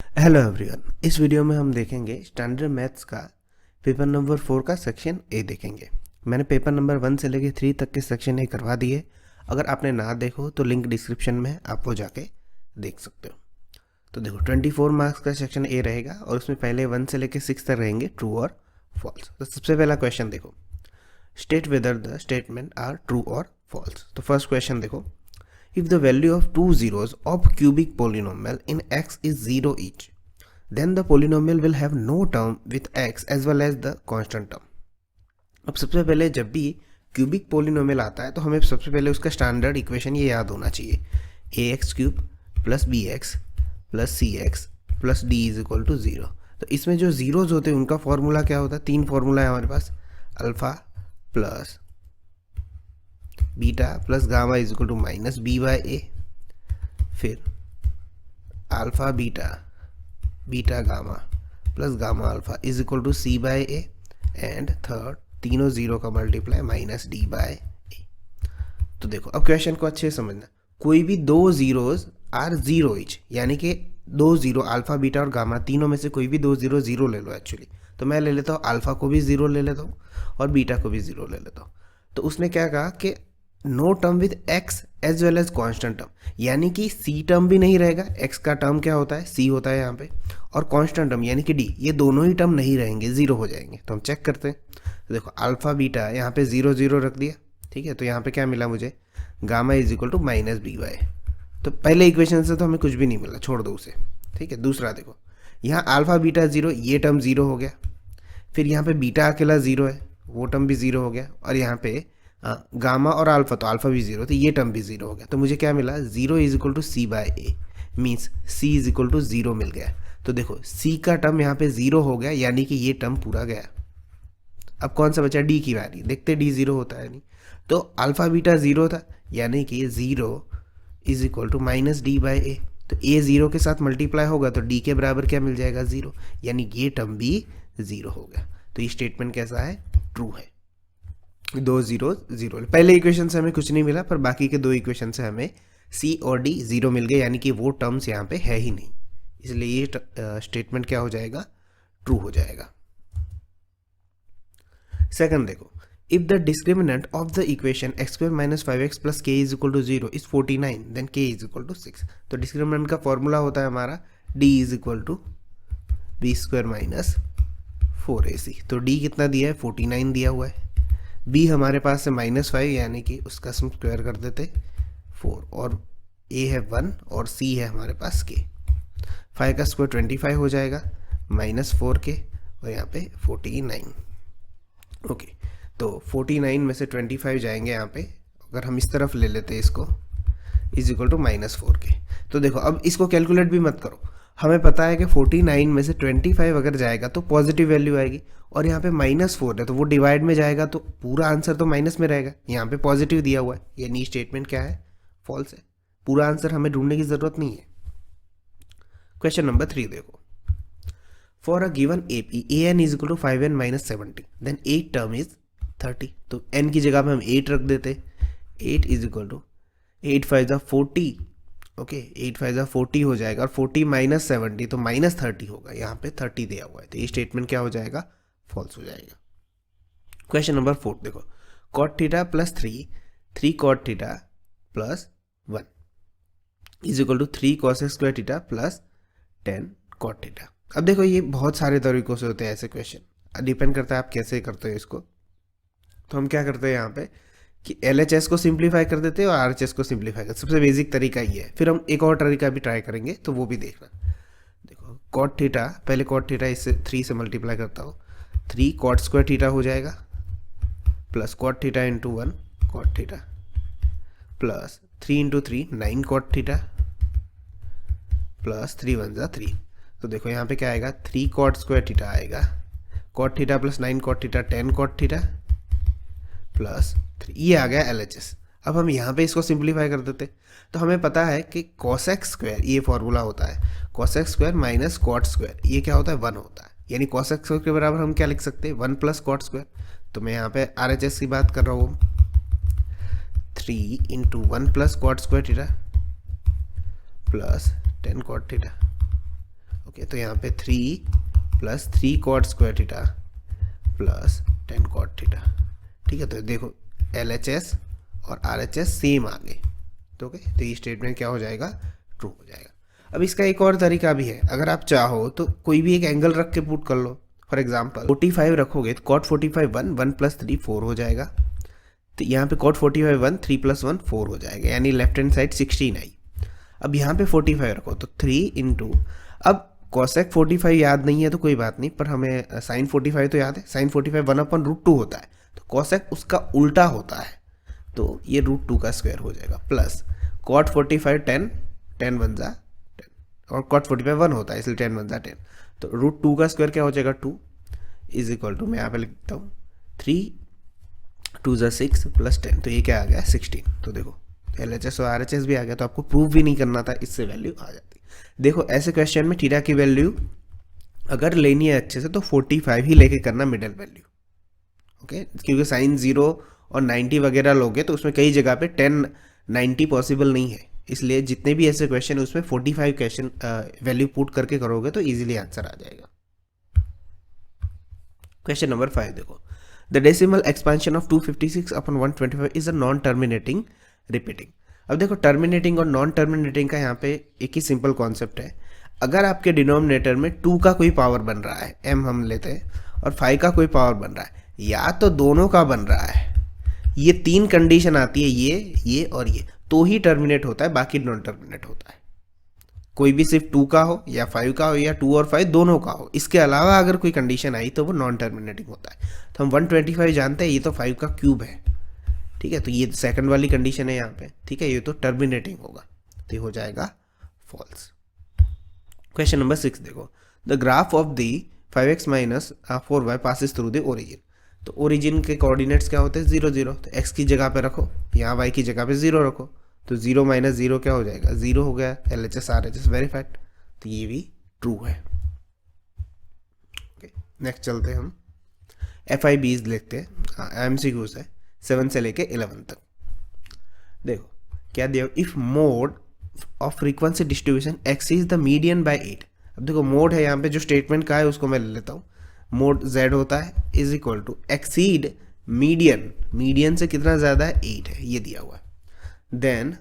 Hello everyone, इस video में हम देखेंगे स्टैंडर्ड मैथ्स का पेपर नंबर 4 का सेक्शन ए देखेंगे। मैंने पेपर नंबर 1 से लेके 3 तक के सेक्शन ए करवा दिए। अगर आपने ना देखो तो लिंक डिस्क्रिप्शन में आप वो जाके देख सकते हो। तो देखो 24 मार्क्स का सेक्शन ए रहेगा और उसमें पहले 1 से लेके 6 तक रहेंगे ट्रू और फॉल्स। तो सबसे पहला क्वेश्चन देखो, state whether the statement are true और फॉल्स। तो फर्स्ट क्वेश्चन देखो, if the value of two zeros of cubic polynomial in x is 0 each, then the polynomial will have no term with x as well as the constant term. अब सबसे पहले जब भी cubic polynomial आता है तो हमें सबसे पहले उसका स्टैंडर्ड इक्वेशन ये याद होना चाहिए, a x cube plus b x plus c x plus d is equal to 0। तो इसमें जो जीरोज होते हैं उनका फॉर्मूला क्या होता है, 3 फॉर्मूला है हमारे पास, alpha plus beta plus gamma is equal to minus b by a, फिर alpha beta beta gamma plus gamma alpha is equal to c by a, and third तीनों जीरो का multiply minus d by a. तो देखो अब question को अच्छे से समझना, कोई भी दो जीरोज आर जीरो इच, यानी कि दो जीरो अल्फा बीटा और गामा तीनों में से कोई भी दो जीरो जीरो ले लो एक्चुअली। तो मैं ले लेता हूँ अल्फा को भी जीरो ले लेता हूँ और बीटा को भी जीरो ले लेता हूँ। तो उसने क्या कहा कि no term with x as well as constant term, यानी कि सी टर्म भी नहीं रहेगा, एक्स का टर्म क्या होता है सी होता है यहाँ पे, और कॉन्स्टेंट टर्म यानी कि डी, ये दोनों ही टर्म नहीं रहेंगे, जीरो हो जाएंगे। तो हम चेक करते हैं। तो देखो अल्फा बीटा यहाँ पे जीरो जीरो रख दिया, ठीक है। तो यहाँ पे क्या मिला मुझे, gamma is equal to minus b y. तो पहले इक्वेशन से तो हमें कुछ भी नहीं मिला, छोड़ दो उसे, ठीक है। दूसरा देखो, यहाँ अल्फा बीटा जीरो, ये टर्म जीरो हो गया, फिर यहाँ पे बीटा अकेला जीरो है, वो टर्म भी जीरो हो गया, और यहाँ पे गामा और अल्फा, तो अल्फा भी जीरो, तो ये टर्म भी जीरो हो गया। तो मुझे क्या मिला, zero is equal to c by a, means c is equal to zero मिल गया। तो देखो सी का टर्म यहाँ पे जीरो हो गया, यानी कि ये टर्म पूरा गया। अब कौन सा बचा, डी की बारी, देखते डी जीरो होता है नहीं। तो अल्फा बीटा जीरो था, यानी कि zero is equal to minus d by a. तो ए जीरो के साथ मल्टीप्लाई होगा तो डी के बराबर क्या मिल जाएगा, जीरो, यानी ये टर्म भी जीरो हो गया। तो ये स्टेटमेंट कैसा है, ट्रू है। दो जीरो जीरो, पहले इक्वेशन से हमें कुछ नहीं मिला, पर बाकी के दो इक्वेशन से हमें सी और डी जीरो मिल गए, यानी कि वो टर्म्स यहाँ पे है ही नहीं, इसलिए ये स्टेटमेंट क्या हो जाएगा, ट्रू हो जाएगा। सेकंड देखो, if the discriminant of the equation x square minus 5x plus k is equal to 0 is 49, then k is equal to 6। तो डिस्क्रिमिनेंट का फॉर्मूला होता है हमारा d is equal to b square minus 4ac। तो D कितना दिया है, 49 दिया हुआ है, बी हमारे पास है -5, यानी कि उसका हम स्क्वायर कर देते 4, और ए है 1 और सी है हमारे पास के। 5 का स्क्वायर 25 हो जाएगा, -4 के, और यहाँ पे 49। ओके, तो 49 में से 25 जाएंगे यहाँ पे, अगर हम इस तरफ ले लेते हैं इसको, इज इक्वल टू -4 के। तो देखो अब इसको कैलकुलेट भी मत करो, हमें पता है कि 49 में से 25 अगर जाएगा तो पॉजिटिव वैल्यू आएगी, और यहाँ पे -4 है तो वो डिवाइड में जाएगा, तो पूरा आंसर तो माइनस में रहेगा। यहाँ पे पॉजिटिव दिया हुआ है, यानी स्टेटमेंट क्या है, फॉल्स है। पूरा आंसर हमें ढूंढने की जरूरत नहीं है। क्वेश्चन नंबर 3 देखो, for a given A P a n is equal to 5n minus 70, then 8 term is 30। तो n की जगह पे हम 8 रख देते, 8 इज इक्वल टू 8 5 जा 40, ओके 8 5 जा 40 हो जाएगा, और 40 माइनस 70 तो -30 होगा, यहाँ पे 30 दिया हुआ है, तो ये स्टेटमेंट क्या हो जाएगा, फॉल्स हो जाएगा। क्वेश्चन नंबर 4 देखो, cot theta plus 3 cot theta plus 1 is equal to 3 cos square theta plus 10 cot theta. अब देखो ये बहुत सारे तरीकों से होते हैं ऐसे क्वेश्चन, डिपेंड करता है आप कैसे करते हो इसको। तो हम क्या करते हैं यहाँ पे कि LHS को सिंप्लीफाई कर देते हैं और RHS को सिंप्लीफाई कर, सबसे बेसिक तरीका ये है। फिर हम एक और तरीका भी ट्राई करेंगे, तो वो भी देखना। देखो कॉट थीटा, पहले कॉट थीटा इससे 3 से मल्टीप्लाई करता हूँ, 3 कॉट स्क्वायर थीटा हो जाएगा, plus cot theta into 1 cot theta, plus 3 into 3 9 cot theta, plus 3 1 जा 3। तो देखो यहाँ पे क्या आएगा, 3 कॉट स्क्वायर थीटा आएगा, cot theta plus 9 cot theta 10 cot theta plus 3, ये आ गया LHS। अब हम यहाँ पे इसको सिंप्लीफाई कर देते, तो हमें पता है कि cosec स्क्वायर, ये फॉर्मूला होता है cosec square minus cot square, ये क्या होता है 1 होता है, यानी cosec स्क्वायर के बराबर हम क्या लिख सकते हैं, 1 प्लस कॉट स्क्वायर। तो मैं यहाँ पे RHS की बात कर रहा हूँ, 3 into 1 plus cot square theta plus 10 cot theta, okay, तो यहाँ पे 3 plus 3 cot square theta plus 10 cot theta. ठीक है, तो देखो LHS और RHS सेम आ गए, तो ओके, तो ये स्टेटमेंट क्या हो जाएगा, ट्रू हो जाएगा। अब इसका एक और तरीका भी है, अगर आप चाहो तो कोई भी एक एंगल रख के पुट कर लो। फॉर एग्जांपल 45 रखोगे तो कॉट 45 1 प्लस 3 4 हो जाएगा। तो यहाँ पे कॉट 45 1 3 प्लस 1 4 हो जाएगा, यानी लेफ्ट हैंड साइड 16 आई। अब यहाँ पे 45 रखो तो 3 इंटू, अब कॉसेक 45 याद नहीं है तो कोई बात नहीं, पर हमें साइन 45 तो याद है। साइन 45 1/√2 होता है, तो कॉसेक उसका उल्टा होता है, तो ये √2 का स्क्वायर हो जाएगा। प्लस कॉट 45 10 10 1 जा 10, और कॉट 45 1 होता है, इसलिए 10 1 जा 10, तो √2 का स्क्वायर क्या हो जाएगा 2 इज इक्वल टू, मैं यहाँ पे लिखता हूँ 3 2 जा 6 प्लस 10, तो ये क्या आ गया 16। तो देखो LHS और RHS भी आ गया, तो आपको प्रूव भी नहीं करना था, इससे वैल्यू आ जाती। देखो ऐसे क्वेश्चन में थीटा की वैल्यू अगर लेनी है अच्छे से तो 45 ही लेके करना मिडल वैल्यू, ओके, क्योंकि साइन 0 और 90 वगैरह लोगे तो उसमें कई जगह पे 10 90 पॉसिबल नहीं है, इसलिए जितने भी ऐसे क्वेश्चन है उसमें 45 क्वेश्चन वैल्यू पुट करके करोगे तो इजीली आंसर आ जाएगा। क्वेश्चन नंबर 5 देखो, the decimal expansion of 256/125 is a non terminating repeating. अब देखो टर्मिनेटिंग और नॉन टर्मिनेटिंग का यहाँ पे एक ही सिंपल कॉन्सेप्ट है। अगर आपके डिनोमिनेटर में 2 का कोई पावर बन रहा है, m हम लेते हैं, और 5 का कोई पावर बन रहा है, या तो दोनों का बन रहा है, ये 3 कंडीशन आती है, ये और ये, तो ही टर्मिनेट होता है, बाकी नॉन टर्मिनेट होता है। कोई भी सिर्फ 2 का हो या 5 का हो या 2 और 5 दोनों का हो, इसके अलावा अगर कोई कंडीशन आई तो वो नॉन टर्मिनेटिंग होता है। तो हम 125 जानते हैं, ये तो 5 का क्यूब है, ठीक है, तो ये सेकंड वाली कंडीशन है यहाँ पे, ठीक है, ये तो टर्मिनेटिंग होगा, तो ये हो जाएगा फॉल्स। क्वेश्चन नंबर 6 देखो, the graph of the 5x minus 4y passes through the origin. तो ओरिजिन के कोऑर्डिनेट्स क्या होते हैं 0 0, तो x की जगह पे रखो, यहाँ y की जगह पे 0 रखो, तो 0 माइनस 0 क्या हो जाएगा 0 हो गया। LHS RHS वेरीफाइड, तो ये भी ट्रू है। ओके, नेक्स्ट चलते हैं हम FIBs लिखते हैं, MCQs है 7 से लेके 11 तक। देखो क्या दिया, if mode of frequency distribution exceeds the median by 8। अब देखो मोड है यहाँ पे, जो स्टेटमेंट का है उसको मैं ले लेता हूँ, मोड z होता है is equal to exceed median, median से कितना ज्यादा है 8 है, ये दिया हुआ है। Then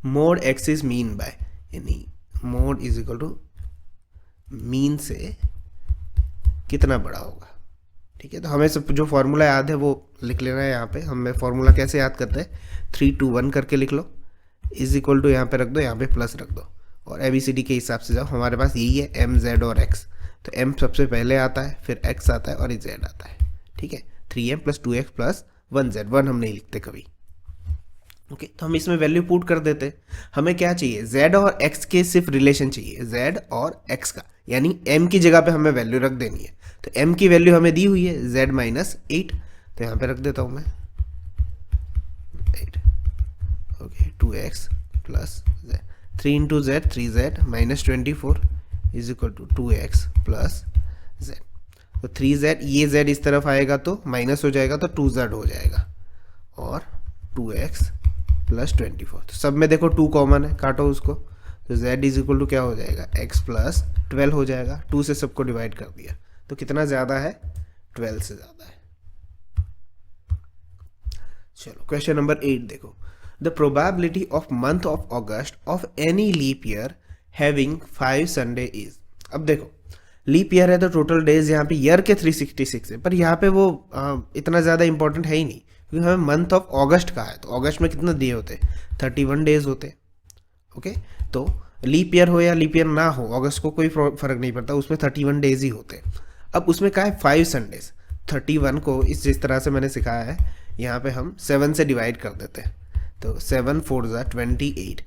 mode x is mean by, यानी mode is equal to mean से कितना बड़ा होगा, ठीक है। तो हमें सब जो फॉर्मूला याद है वो लिख लेना है यहाँ पे। हमें फॉर्मूला कैसे याद करते हैं, 3 2 1 करके लिख लो, इज इक्वल टू यहाँ पे रख दो, यहाँ पे प्लस रख दो, और ABCD के हिसाब से जाओ। हमारे पास यही है M Z और X, तो M सबसे पहले आता है, फिर X आता है और Z आता है, ठीक है। 3M plus 2X plus 1Z, 1 हम नहीं लिखते कभी, ओके। तो हम इसमें वैल्यू पुट कर देते। हमें क्या चाहिए, Z और X के सिर्फ रिलेशन चाहिए, Z और X का, यानी M की जगह पे हमें वैल्यू रख देनी है। तो M की वैल्यू हमें दी हुई है Z माइनस 8, तो यहाँ पे रख देता हूँ मैं 8, okay, 2X plus Z, 3 into Z 3Z minus 24 is equal to 2X plus Z। तो 3Z, ये Z इस तरफ आएगा तो माइनस हो जाएगा, तो 2Z हो जाएगा, और 2X प्लस 24। तो सब में देखो 2 कॉमन है, काटो उसको, तो Z इज इक्वल टू क्या हो जाएगा X प्लस 12 हो जाएगा। 2 से सबको डिवाइड कर दिया, तो कितना ज़्यादा है 12 से ज़्यादा है। चलो क्वेश्चन नंबर 8 देखो, the probability of month of August of any leap year having 5 Sunday is. अब देखो लीप ईयर है तो टोटल डेज यहाँ पे ईयर के 366 है, पर यहाँ पे वो इतना ज़्यादा इंपॉर्टेंट है ही नहीं, क्योंकि हमें मंथ ऑफ अगस्त का है, तो अगस्त में कितना दिए होते 31 डेज होते, ओके। तो लीप ईयर हो या लीप ईयर ना हो, अगस्त को कोई फर्क नहीं पड़ता, उसमें 31 डेज ही होते। अब उसमें क्या है 5 संडेज, 31 को इस जिस तरह से मैंने सिखाया है, यहाँ पे हम 7 से डिवाइड कर देते हैं, तो 7 4 जा 28,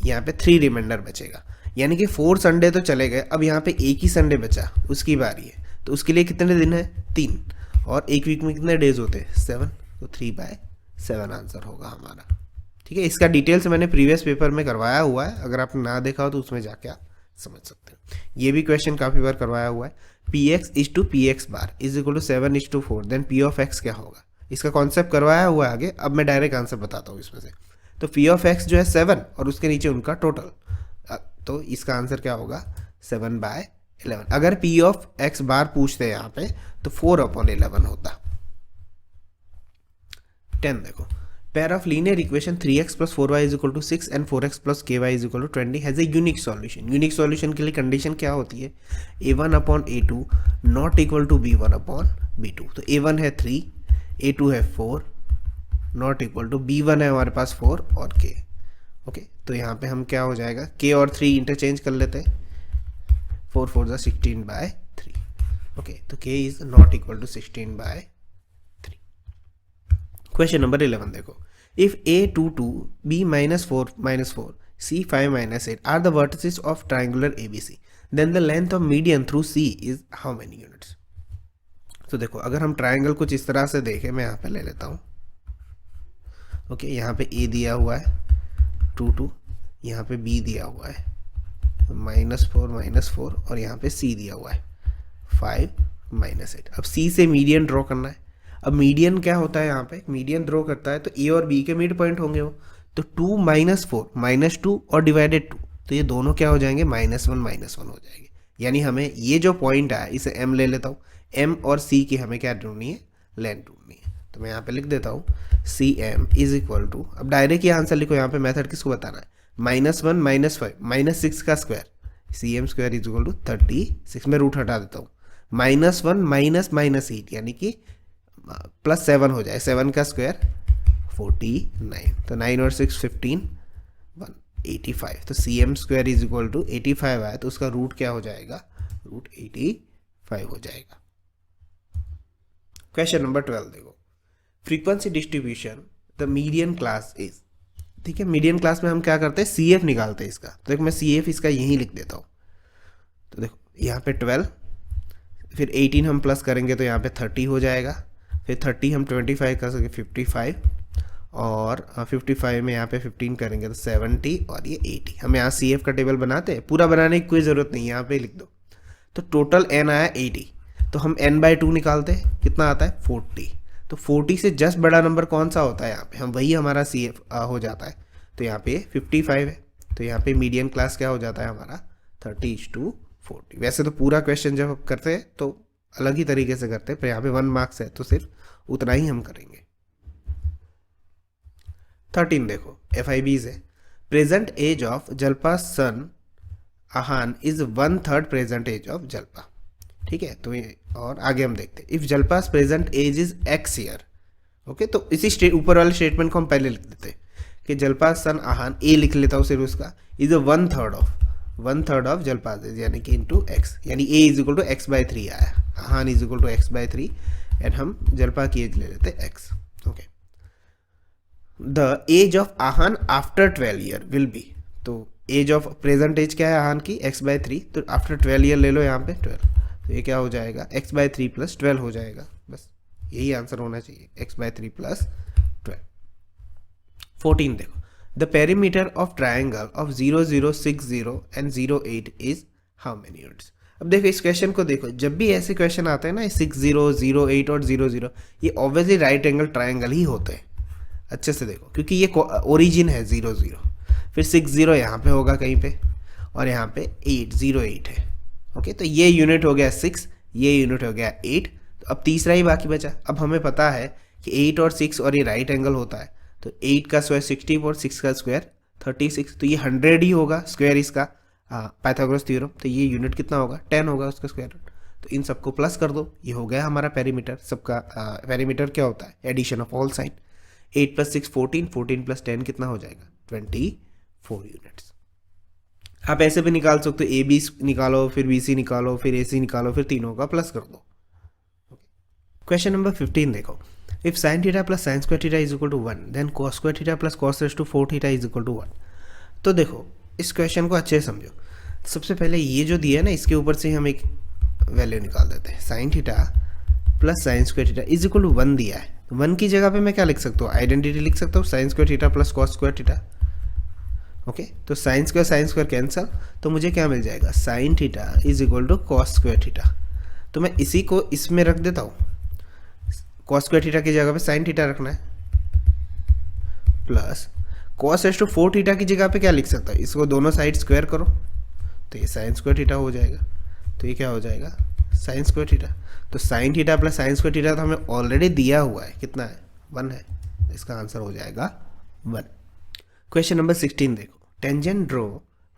यहाँ पे 3 रिमाइंडर बचेगा, यानी कि 4 संडे तो चले गए। अब यहाँ पे एक ही संडे बचा, उसकी बारी है, तो उसके लिए कितने दिन है 3, और एक वीक में कितने डेज होते हैं 7, तो 3/7 आंसर होगा हमारा, ठीक है। इसका डिटेल्स मैंने प्रीवियस पेपर में करवाया हुआ है, अगर आपने ना देखा हो तो उसमें जाके आप समझ सकते हैं। ये भी क्वेश्चन काफ़ी बार करवाया हुआ है, Px is to Px bar is equal to 7 is to 4, then P of x क्या होगा, इसका कॉन्सेप्ट करवाया हुआ है आगे। अब मैं डायरेक्ट आंसर बताता हूँ इसमें से। तो P ऑफ x जो है 7 और उसके नीचे उनका टोटल, तो इसका आंसर क्या होगा 7/11। अगर p ऑफ x बार पूछते हैं यहाँ पे तो 4/11 होता। 10 देखो, pair of linear equation 3x plus 4y is equal to 6 and 4x plus ky is equal to 20 has a unique solution। Unique solution के लिए कंडीशन क्या होती है, a1/a2 not equal to b1/b2। तो a1 है 3, a2 है 4, not equal to b1 है हमारे पास 4 और k। ओके, तो यहाँ पे हम क्या हो जाएगा, k और 3 इंटरचेंज कर लेते हैं, 4 4 जा 16/3। ओके, तो k is not equal to 16/3। Question number 11 देखो, if a22 b-4 -4 c5 -8 are the vertices of triangular abc then the length of median through c is how many units. तो देखो, अगर हम ट्राइंगल कुछ इस तरह से देखें, मैं यहाँ पे ले लेता हूँ। ओके, यहाँ पे a दिया हुआ है 2 2, यहाँ पे b दिया हुआ है -4 -4 और यहाँ पे c दिया हुआ है 5 -8। अब c से मीडियन ड्रॉ करना है। अब मीडियन क्या होता है, यहाँ पे मीडियन ड्रॉ करता है तो a और b के मिड पॉइंट होंगे वो, तो 2 -4 -2 और डिवाइडेड 2, तो ये दोनों क्या हो जाएंगे -1 -1 हो जाएंगे। यानी हमें ये जो पॉइंट है इसे m ले लेता हूँ, m और c की हमें क्या ढूंढनी है, लेंथ ढूंढनी है। तो मैं यहाँ पे लिख देता हूँ cm इज इक्वल टू, अब डायरेक्ट ये आंसर लिखो, यहाँ पे मेथड किसको बताना है, -1 -5 -6 का square, cm square is equal to 36। में रूट हटा देता हूँ, -1 -8 यानी कि +7 हो जाए, 7 का स्क्वायर 49, तो 9 और 6 15 185। तो cm square is equal to 85 आया, तो उसका रूट क्या हो जाएगा, रूट 85 हो जाएगा। क्वेश्चन नंबर 12 देखो, frequency distribution the median class is. ठीक है, मीडियन क्लास में हम क्या करते हैं, CF निकालते हैं इसका। तो देखो, मैं CF इसका यहीं लिख देता हूँ। तो देखो यहाँ पे 12, फिर 18 हम प्लस करेंगे तो यहाँ पे 30 हो जाएगा, फिर 30 हम 25 कर सके 55, और 55 में यहाँ पे 15 करेंगे तो 70 और ये 80। हम यहाँ CF का टेबल बनाते हैं, पूरा बनाने की कोई ज़रूरत नहीं, यहाँ पे लिख दो। तो टोटल n आया 80, तो हम n/2 निकालते हैं, कितना आता है 40। तो 40 से जस्ट बड़ा नंबर कौन सा होता है, यहाँ पे हम वही हमारा CF हो जाता है। तो यहाँ पे 55 है, तो यहाँ पे मीडियन क्लास क्या हो जाता है हमारा 30:40। वैसे तो पूरा क्वेश्चन जब करते हैं तो अलग ही तरीके से करते हैं, पर यहाँ पे 1 मार्क्स है तो सिर्फ उतना ही हम करेंगे। 13 देखो, FIBs है, present age of Jalpa son Aahan is 1/3 present age of Jalpa. ठीक है, तो ये और आगे हम देखते हैं, if Jalpa's present age is x year. Okay, तो इसी ऊपर वाले स्टेटमेंट को हम पहले लिख देते हैं कि जल्पास सन आहान, a लिख लेता हूँ सिर्फ उसका, इज 1/3 ऑफ जल्पास एज, यानी कि इंटू x, यानी a is equal to x/3 आया, Aahan is equal to x/3 and हम जल्पा की एज ले लेते हैं x। Okay, the age of Aahan after 12 year will be, तो एज ऑफ प्रेजेंट एज क्या है आहान की, x/3, तो आफ्टर 12 ईयर ले लो यहाँ पे 12, तो ये क्या हो जाएगा x/3 + 12 हो जाएगा। बस यही आंसर होना चाहिए, x/3 + 12। 14 देखो, the perimeter of triangle of 0 0 6 0 and 0 8 is how many units. अब देखो इस क्वेश्चन को देखो, जब भी ऐसे क्वेश्चन आते हैं ना 6 0 0 8 और 0 0, ये ऑब्वियसली राइट एंगल ट्राइंगल ही होते हैं। अच्छे से देखो, क्योंकि ये ओरिजिन है 0 0, फिर 6 0 यहाँ पे होगा कहीं पे, और यहाँ पे 8 0 8 है। ओके, तो ये यूनिट हो गया 6, ये यूनिट हो गया 8, तो अब तीसरा ही बाकी बचा। अब हमें पता है कि 8 और 6 और ये राइट एंगल होता है, तो 8 का स्क्वायर 64, 6 का स्क्वायर 36, तो ये 100 ही होगा स्क्वायर इसका, पाइथागोरस थ्योरम। तो ये यूनिट कितना होगा, 10 होगा उसका स्क्वायर रूट। तो इन सबको प्लस कर दो, ये हो गया हमारा पेरीमीटर। सबका पेरीमीटर क्या होता है, एडिशन ऑफ ऑल साइन। 8 + 6 14, 14 + 10 कितना हो जाएगा 24 यूनिट्स। आप ऐसे भी निकाल सकते हो, AB निकालो, फिर BC निकालो, फिर AC निकालो, फिर तीनों का प्लस कर दो। क्वेश्चन नंबर 15 देखो, if sin θ + sin square θ is equal to 1 then cos square θ + cos raised to 4 θ is equal to 1। तो देखो इस क्वेश्चन को अच्छे से समझो। सबसे पहले ये जो दिया है ना, इसके ऊपर से हम एक वैल्यू निकाल देते हैं, sin θ + sin square θ is equal to 1 दिया है। 1 की जगह पे मैं क्या लिख सकता हूँ, आइडेंटिटी लिख सकता हूँ, sin square θ + cos square θ। Okay, तो sin स्क्वायर कैंसल, तो मुझे क्या मिल जाएगा, sin θ is equal to cos square θ। तो मैं इसी को इसमें रख देता हूँ, cos square θ की जगह पे sin θ रखना है, प्लस cos raised to 4 θ की जगह पे क्या लिख सकता है, इसको दोनों साइड स्क्वायर करो, तो ये साइन स्क्वायर थीटा हो जाएगा। तो ये क्या हो जाएगा, साइन स्क्वायर थीटा। तो sine theta plus sine square theta तो हमें ऑलरेडी दिया हुआ है, कितना है, 1 है। इसका आंसर हो जाएगा 1। क्वेश्चन नंबर 16 देखो, tangent draw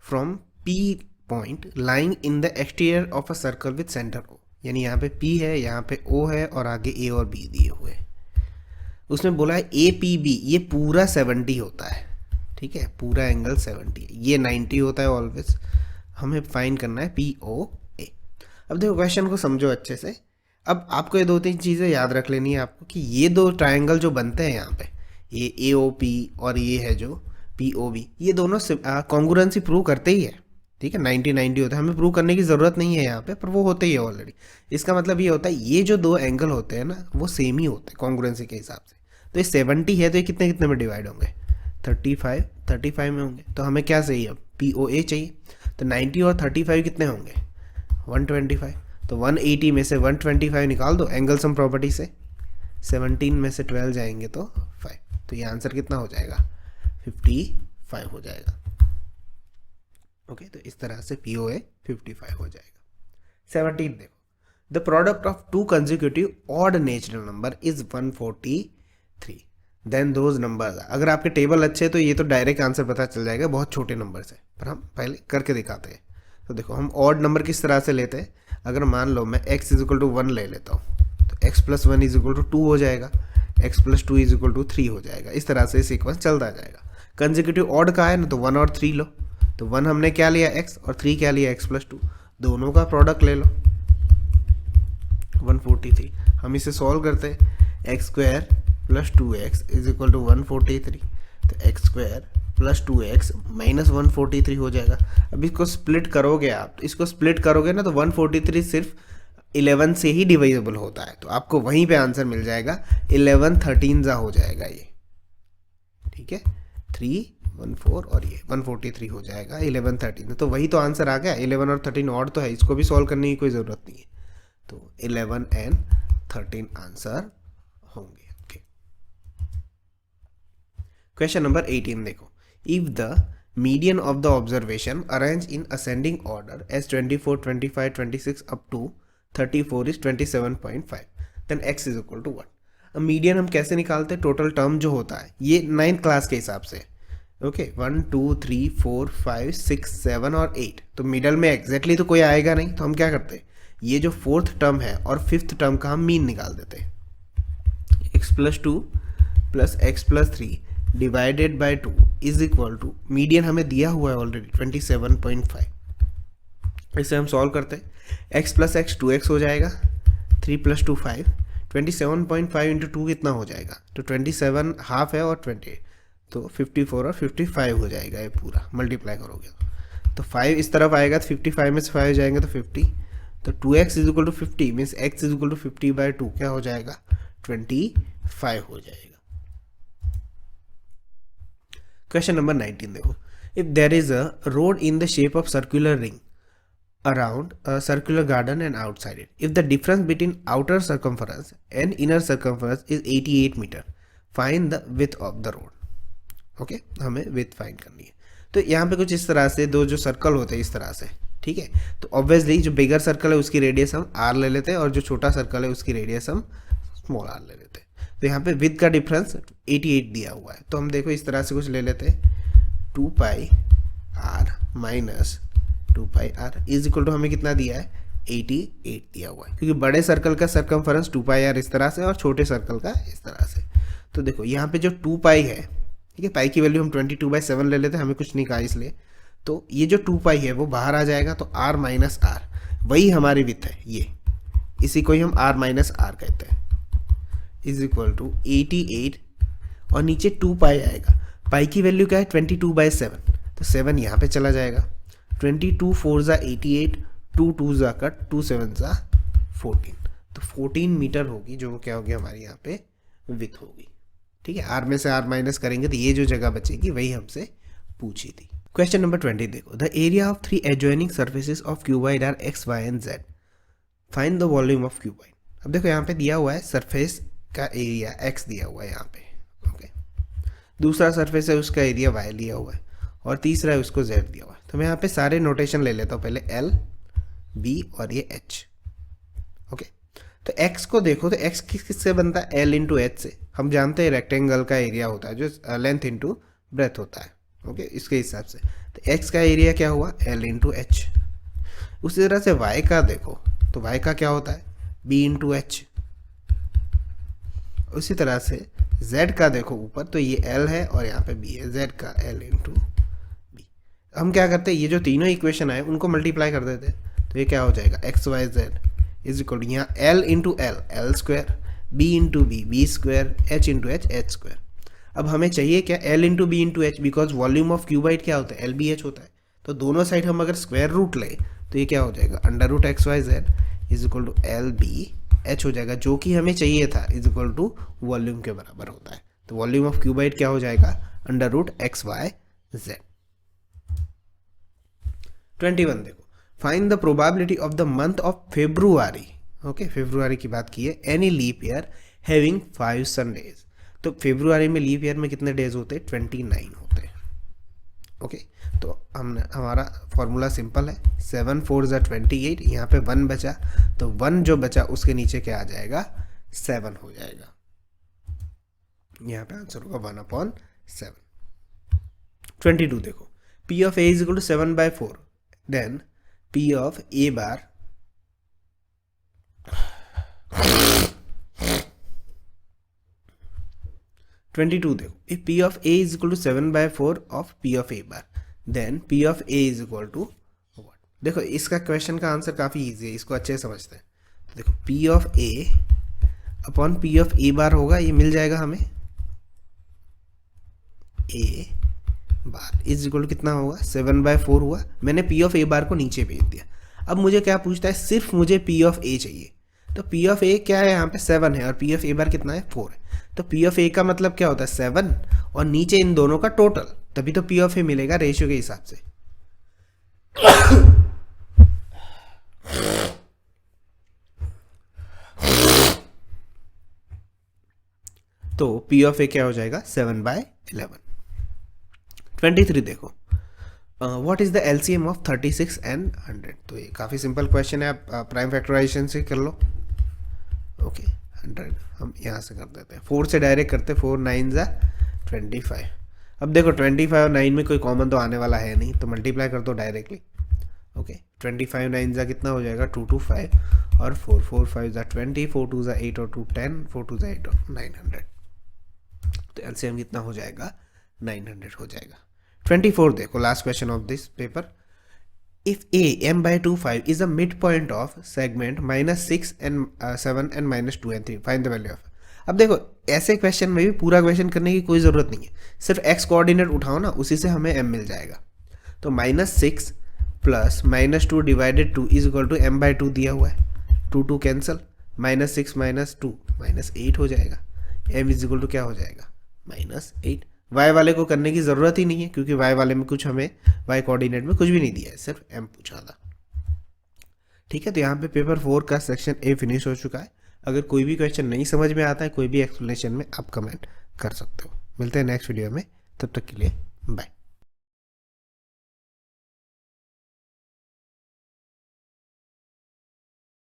from P point lying in the exterior of a circle with centre O. यानी यहाँ पे P है, यहाँ पे O है और आगे A और B दिए हुए हैं। उसमें बोला है APB, ये पूरा 70 होता है, ठीक है, पूरा एंगल 70 है, ये 90 होता है ऑलवेज। हमें फाइंड करना है POA। अब देखो क्वेश्चन को समझो अच्छे से। अब आपको ये 2-3 चीज़ें याद रख लेनी है आपको कि ये 2 ट्रायंगल जो बनते हैं यहाँ पे, ये AOP और ये है जो POB, ये दोनों कॉन्ग्रुएंसी प्रूव करते ही है, ठीक है। 90-90 होता है, हमें प्रूव करने की ज़रूरत नहीं है यहाँ पे, पर वो होते ही है ऑलरेडी। इसका मतलब ये होता है ये जो 2 एंगल होते हैं ना वो सेम ही होते हैं कॉन्ग्रुएंसी के हिसाब से। तो ये 70 है तो ये कितने कितने में डिवाइड होंगे, 35 में होंगे। तो हमें क्या चाहिए, अब POA चाहिए। तो 90 और 35 कितने होंगे, 125। तो 180 में से 125 निकाल दो एंगल सम प्रॉपर्टी से, 17 में से 12 जाएंगे तो 5। तो ये आंसर कितना हो जाएगा, 55 हो जाएगा। ओके, तो इस तरह से POA 55 हो जाएगा। 17 देखो, the product of 2 consecutive odd natural number is 143, then those numbers. अगर आपके टेबल अच्छे हैं तो ये तो डायरेक्ट आंसर पता चल जाएगा, बहुत छोटे नंबर से, पर हम पहले करके दिखाते हैं। तो देखो हम ऑड नंबर किस तरह से लेते हैं, अगर मान लो मैं x = 1 ले लेता हूँ तो x + 1 = 2 हो जाएगा, x + 2 = 3 हो जाएगा। इस तरह से सीक्वेंस चलता जाएगा। कंसेक्यूटिव ऑड का है ना, तो 1 और 3 लो। तो 1 हमने क्या लिया x और 3 क्या लिया, x + 2, दोनों का प्रोडक्ट ले लो, 143। हम इसे सॉल्व करते हैं, x² + 2x = 143। तो x² + 2x - 143 हो जाएगा। अब इसको स्प्लिट करोगे आप, तो इसको स्प्लिट करोगे ना तो 143 सिर्फ 11 से ही डिवाइजेबल होता है, तो आपको वहीं पे आंसर मिल जाएगा, 11 13 हो जाएगा ये, ठीक है, 3 14 और ये 143 हो जाएगा, 11 13। तो वही तो आंसर आ गया, 11 और 13 ऑड तो है, इसको भी सॉल्व करने की कोई ज़रूरत नहीं है। तो 11 और 13 आंसर होंगे। ओके, क्वेश्चन नंबर 18 देखो, if the median of the observation arrange in ascending order as 24 25 26 up to 34 is 27.5, then x = 1। अब मीडियन हम कैसे निकालते हैं, टोटल टर्म जो होता है ये 9th क्लास के हिसाब से, ओके, 1 2 3 4 5 6 7 और 8। तो मिडल में एग्जैक्टली तो कोई आएगा नहीं, तो हम क्या करते हैं, ये जो 4th टर्म है और 5th टर्म का हम मीन निकाल देते हैं, x + 2 + x + 3 divided by 2 is equal to, median हमें दिया हुआ है ऑलरेडी 27.5। इसे हम सॉल्व करते हैं, x + x 2x हो जाएगा, 3 + 2 5, 27.5 × 2 कितना हो जाएगा, तो 27 हाफ है और 28, तो 54 और 55 हो जाएगा, ये पूरा मल्टीप्लाई करोगे तो 5 इस तरफ आएगा, तो 55 में से 5 जाएंगे तो 50, तो 2x = 50 मीन्स x = 50/2 क्या हो जाएगा, 25 हो जाएगा। क्वेश्चन नंबर 19 देखो, if there is a road in the shape of circular ring around a circular garden and outside it, if the difference between outer circumference and inner circumference is 88 meter, find the width of the road। Okay, हमें with find करनी है। तो यहाँ पे कुछ इस तरह से 2 जो सर्कल होते हैं इस तरह से, ठीक है। तो ऑब्वियसली जो बिगर सर्कल है उसकी रेडियस हम r ले लेते हैं और जो छोटा सर्कल है उसकी रेडियस हम स्मॉल r ले लेते हैं। तो यहाँ पे विथ का डिफरेंस 88 दिया हुआ है, तो हम देखो इस तरह से कुछ ले लेते हैं, 2πr - 2πr is equal to हमें कितना दिया है, 88 दिया हुआ है, क्योंकि बड़े सर्कल का सर्कमफरेंस 2πr इस तरह से और छोटे सर्कल का इस तरह से। तो देखो यहाँ पे जो 2π है, ठीक है, पाई की वैल्यू हम 22/7 ले लेते हैं, हमें कुछ नहीं कहा इसलिए। तो ये जो 2π है वो बाहर आ जाएगा, तो r - r वही हमारी विथ है, ये इसी को ही हम r - r कहते हैं, इज इक्वल टू 88 और नीचे 2π आएगा। पाई की वैल्यू क्या है, 22/7, तो 7 यहाँ पे चला जाएगा, 22 4 = 88, 2 2 = 2 7 = 14, तो 14 मीटर होगी, जो क्या होगी हमारी यहाँ पे विथ होगी, ठीक है। r में से r माइनस करेंगे तो ये जो जगह बचेगी वही हमसे पूछी थी। क्वेश्चन नंबर 20 देखो, the area of 3 adjoining surfaces of cuboid are x, y and z, find the volume of cuboid. अब देखो यहाँ पे दिया हुआ है सरफेस का एरिया x दिया हुआ है यहाँ पे, ओके। दूसरा सरफेस है उसका एरिया y लिया हुआ है, और तीसरा है उसको z दिया हुआ है। तो मैं यहाँ पे सारे नोटेशन ले लेता हूँ, पहले l b और ये h। ओके, तो x को देखो, तो x किससे बनता है, l इंटू एच से। हम जानते हैं रेक्टेंगल का एरिया होता है जो लेंथ इंटू ब्रेथ होता है। ओके, इसके हिसाब से तो x का एरिया क्या हुआ, l इंटू एच। उसी तरह से y का देखो, तो y का क्या होता है, b इंटू एच। उसी तरह से z का देखो ऊपर, तो ये l है और यहाँ पे b है, z का l इंटू b। हम क्या करते हैं, ये जो तीनों इक्वेशन आए उनको मल्टीप्लाई कर देते हैं, तो ये क्या हो जाएगा, x Y z is equal to यहाँ l into l, l square, b into b, b square, h into h, h square. अब हमें चाहिए क्या, l into b into h, because volume of cuboid क्या होता है, एल बी एच होता है। तो दोनों साइड हम अगर स्क्वायर रूट लें तो ये क्या हो जाएगा, under root x Y z is equal to l b h हो जाएगा, जो कि हमें चाहिए था, इज इक्वल टू वॉल्यूम के बराबर होता है। तो वॉल्यूम ऑफ क्यूबाइट क्या हो जाएगा, under root x Y Z. 21 देखो, find the probability of the month of February. Okay, February की बात की है, any leap year having 5 Sundays. तो फेब्रुआरी में लीप ईयर में कितने डेज होते हैं, 29 होते हैं। ओके, तो हमने हमारा फॉर्मूला सिंपल है, 7 4 ज़ा 28, यहाँ पे 1 बचा, तो 1 जो बचा उसके नीचे क्या आ जाएगा, 7 हो जाएगा। यहाँ पे आंसर होगा 1/7। 22 देखो, P of A is equal to 7/4, then P of A bar देखो, if P of A is equal to 7/4 of P of A bar, then P of A is equal to what? देखो इसका question का answer काफ़ी easy है, इसको अच्छे से समझते हैं। तो देखो P of A upon P of A bar होगा, ये मिल जाएगा हमें, A bar is equal to कितना होगा, 7/4 हुआ। मैंने P of A बार को नीचे भेज दिया। अब मुझे क्या पूछता है, सिर्फ मुझे P of A चाहिए। तो P of A क्या है, यहाँ पे 7 है और P of A बार कितना है, 4 है। तो P of A का मतलब क्या होता है, 7 और नीचे इन दोनों का टोटल, तभी तो P of A मिलेगा रेशियो के हिसाब से। तो P of A क्या हो जाएगा, 7/11। 23 देखो, what is the LCM of 36 and 100। तो ये काफ़ी सिंपल क्वेश्चन है, आप प्राइम फैक्टराइजेशन से कर लो। ओके, 100 हम यहाँ से कर देते हैं, 4 से डायरेक्ट करते हैं, 4 9 ज़ा 25। अब देखो 25 और 9 में कोई कॉमन तो आने वाला है नहीं, तो मल्टीप्लाई कर दो डायरेक्टली। ओके, 25 9 ज़ा कितना हो जाएगा, 2 2 5 और 4 4 5 ज़ा 20, 4 2 ज़ा 8 और 2 10, 4 2 ज़ा 8 और 900। तो एलसीएम कितना हो जाएगा, 900 हो जाएगा। 24 देखो, last question of this paper. If A m/2 5 is a midpoint of segment -6 and 7 and -2 and 3, find the value of। अब देखो ऐसे क्वेश्चन में भी पूरा क्वेश्चन करने की कोई ज़रूरत नहीं है, सिर्फ x कोऑर्डिनेट उठाओ ना, उसी से हमें m मिल जाएगा। तो -6 plus -2 divided 2 is equal to m/2 दिया हुआ है, 2 2 कैंसिल, -6 -2 -8 हो जाएगा, m इज इक्वल टू क्या हो जाएगा, -8। y वाले को करने की ज़रूरत ही नहीं है, क्योंकि y वाले में कुछ हमें y कोऑर्डिनेट में कुछ भी नहीं दिया है, सिर्फ m पूछा था। ठीक है, तो यहाँ पे पेपर 4 का सेक्शन A फिनिश हो चुका है। अगर कोई भी क्वेश्चन नहीं समझ में आता है, कोई भी एक्सप्लेनेशन में, आप कमेंट कर सकते हो। मिलते हैं नेक्स्ट वीडियो में, तब तक के लिए बाय।